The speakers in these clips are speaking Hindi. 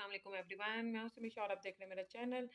वालेकुम एवरीवन, मैं हूं समीशा और आप देख रहे हैं मेरा चैनल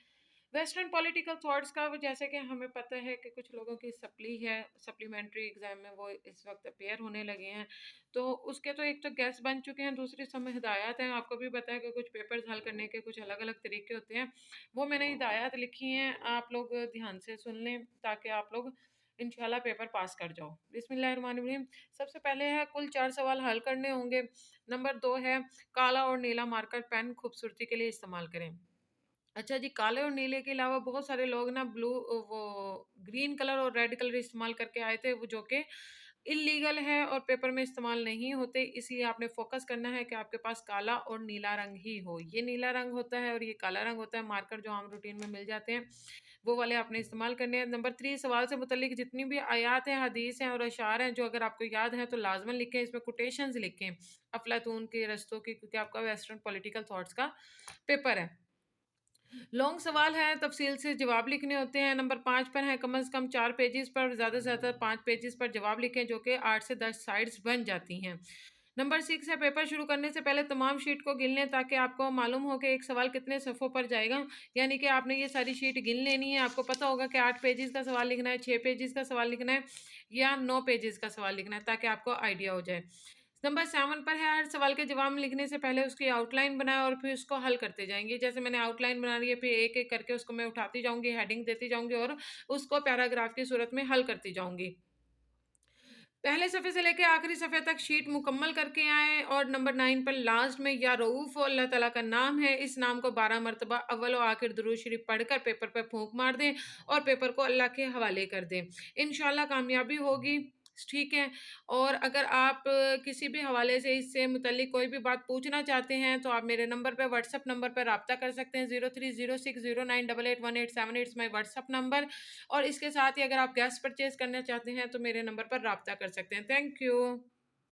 वेस्टर्न पॉलिटिकल थॉट्स का। जैसे कि हमें पता है कि कुछ लोगों की सप्लीमेंट्री एग्जाम में वो इस वक्त अपेयर होने लगे हैं, तो उसके तो एक तो गेस्ट बन चुके हैं, दूसरी समय हिदायत हैं। आपको भी पता है कि कुछ पेपर्स हल करने के कुछ अलग अलग तरीके होते हैं। वो मैंने हिदायत लिखी हैं, आप लोग ध्यान से सुन लें ताकि आप लोग इंशाल्लाह पेपर पास कर जाओ। बिस्मिल्लाहिर्रहमानिर्रहीम। सबसे पहले है कुल 4 सवाल हल करने होंगे। नंबर 2 है काला और नीला मार्कर पेन खूबसूरती के लिए इस्तेमाल करें। अच्छा जी, काले और नीले के अलावा बहुत सारे लोग ना वो ग्रीन कलर और रेड कलर इस्तेमाल करके आए थे, वो जो कि इलीगल है और पेपर में इस्तेमाल नहीं होते। इसलिए आपने फोकस करना है कि आपके पास काला और नीला रंग ही हो। ये नीला रंग होता है और ये काला रंग होता है। मार्कर जो आम रूटीन में मिल जाते हैं वो वाले आपने इस्तेमाल करने हैं। नंबर 3, सवाल से मुतल्लिक जितनी भी आयात हैं, हदीस हैं और अशार हैं जो अगर आपको याद है तो लाजमन लिखें, इसमें कोटेशंस लिखें अफलातून के रस्तों की, क्योंकि आपका वेस्टर्न पॉलिटिकल थॉट्स का पेपर है। लॉन्ग सवाल है, तफसील से जवाब लिखने होते हैं। नंबर 5 पर है कम से कम 4 पेजेस पर, ज़्यादा से ज़्यादा 5 पेजेस पर जवाब लिखें, जो कि 8 से 10 साइड्स बन जाती हैं। नंबर 6 है पेपर शुरू करने से पहले तमाम शीट को गिन लें ताकि आपको मालूम हो कि एक सवाल कितने सफ़ों पर जाएगा। यानी कि आपने ये सारी शीट गिन लेनी है। आपको पता होगा कि 8 पेजेस का सवाल लिखना है, 6 पेजेस का सवाल लिखना है या 9 पेजेस का सवाल लिखना है, ताकि आपको आइडिया हो जाए। नंबर 7 पर है हर सवाल के जवाब लिखने से पहले उसकी आउटलाइन बनाएं और फिर उसको हल करते जाएंगे। जैसे मैंने आउटलाइन बना रही है, फिर एक एक करके उसको मैं उठाती जाऊंगी, हेडिंग देती जाऊंगी और उसको पैराग्राफ की सूरत में हल करती जाऊंगी। पहले सफ़े से लेकर आखिरी सफ़े तक शीट मुकम्मल करके आएँ। और नंबर 9 पर लास्ट में या रऊफ़ अल्लाह ताला का नाम है, इस नाम को 12 मरतबा अव्वल और आखिर दुरूद शरीफ पढ़कर पेपर पे फूंक मार दें और पेपर को अल्लाह के हवाले कर दें। इंशाल्लाह कामयाबी होगी। ठीक है। और अगर आप किसी भी हवाले से इससे मुतल्लिक कोई भी बात पूछना चाहते हैं तो आप मेरे नंबर पे व्हाट्सअप नंबर पर रब्ता कर सकते हैं। 030609881878 माई व्हाट्सअप नंबर। और इसके साथ ही अगर आप गैस परचेज़ करना चाहते हैं तो मेरे नंबर पर रब्ता कर सकते हैं। Thank you.